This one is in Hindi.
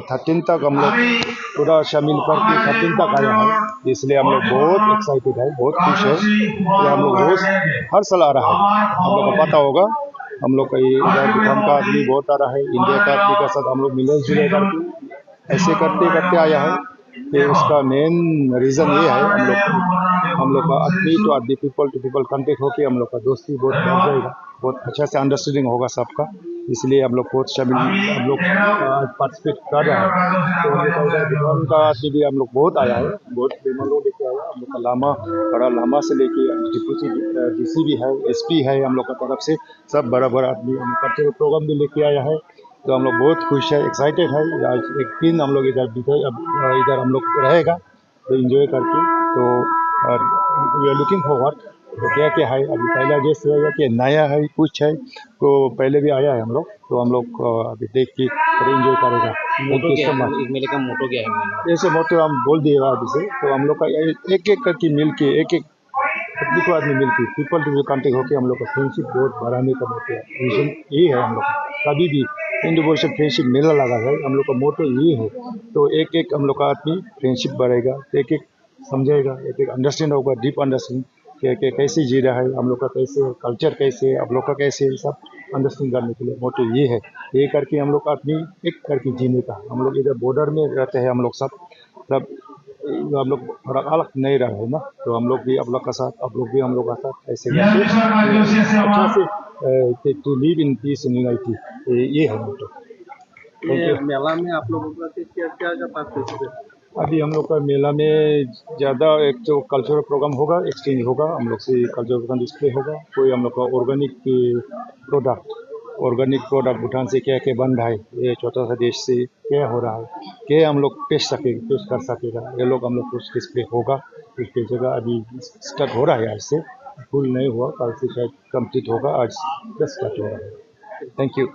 13 तक हम लोग पूरा शामिल करके 13 तक आया है, इसलिए हम लोग बहुत एक्साइटेड है, बहुत खुश है। ये हम लोग रोज हर साल आ रहा है, हम लोग को पता होगा। हम लोग का इधर भूटान का आदमी बहुत आ रहा है, इंडिया का आदमी के साथ हम लोग मिले जुले करके ऐसे करते करते आया है। ये उसका मेन रीज़न ये है, हम लोग का आदमी टू आदमी, पीपल टू पीपल कांटेक्ट होकर हम लोग का दोस्ती बहुत बढ़ जाएगा, बहुत अच्छा से अंडरस्टैंडिंग होगा सबका। इसलिए हम लोग बहुत शामिल, हम लोग आज पार्टिसिपेट कर रहे हैं। तो हम लोग का इधर भूटान का आदमी भी हम लोग बहुत आया है, बहुत मेहमानों लेके आया। हम लोग का लामा, बड़ा लामा से लेके डिप्टी डीसी भी है, एसपी है हम लोग का तरफ से, सब बड़ा बड़ा आदमी हम कल्चरल प्रोग्राम भी लेके आया है। तो हम लोग बहुत खुश है, एक्साइटेड है। आज एक दिन हम लोग इधर हम लोग रहेगा तो एंजॉय करके। तो वी आर लुकिंग फॉरवर्ड। तो क्या क्या है अभी पहला जैसे है कि नया है कुछ है, तो पहले भी आया है हम लोग, तो हम लोग अभी देख के एंजॉय करेगा। इस मेले का मोटो क्या है? ऐसे मोटो हम बोल दिएगा अभी से। तो हम लोग का एक एक करके मिल के, एक एक आदमी को आदमी मिल के, पीपल टू कांटेक्ट होकर हम लोग का फ्रेंडशिप बहुत बढ़ाने का मोटो है, विजन ये है हम लोग का। कभी भी इंडो वर्षन फ्रेंडशिप मेला लगा है, हम लोग का मोटो ये है। तो एक एक हम लोग का आदमी फ्रेंडशिप बढ़ेगा, एक एक समझेगा, एक एक अंडरस्टैंड होगा, डीप अंडरस्टैंड कि कैसे जी रहा है हम लोग का, कैसे कल्चर, कैसे आप लोग का, कैसे सब अंडरस्टैंड करने के लिए मोटो ये है। ये करके हम लोग आदमी एक करके जीने का। हम लोग इधर बॉर्डर में रहते हैं, हम लोग सब हम लोग थोड़ा अलग नहीं रहे हैं ना, तो हम लोग भी आप लोग का साथ, आप लोग भी हम लोग का साथ, ऐसे अच्छा से to live in peace in unity, ये है मोटो। मेला में आप लोगों का क्या क्या पार्टिसिपेट? अभी हम लोग का मेला में ज़्यादा एक तो कल्चरल प्रोग्राम होगा, एक्सचेंज होगा, हम लोग से कल्चरल प्रोग्राम डिस्प्ले होगा। कोई हम लोग का ऑर्गेनिक प्रोडक्ट भूटान से क्या क्या बन रहा है, ये छोटा सा देश से क्या हो रहा है, क्या हम लोग पेश कर सकेगा, ये लोग हम लोग कुछ डिस्प्ले होगा। उसकी जगह अभी स्टार्ट हो रहा है, आज से फुल नहीं हुआ, कल से शायद कंप्लीट होगा, आज स्टार्ट हो रहा है। Thank you.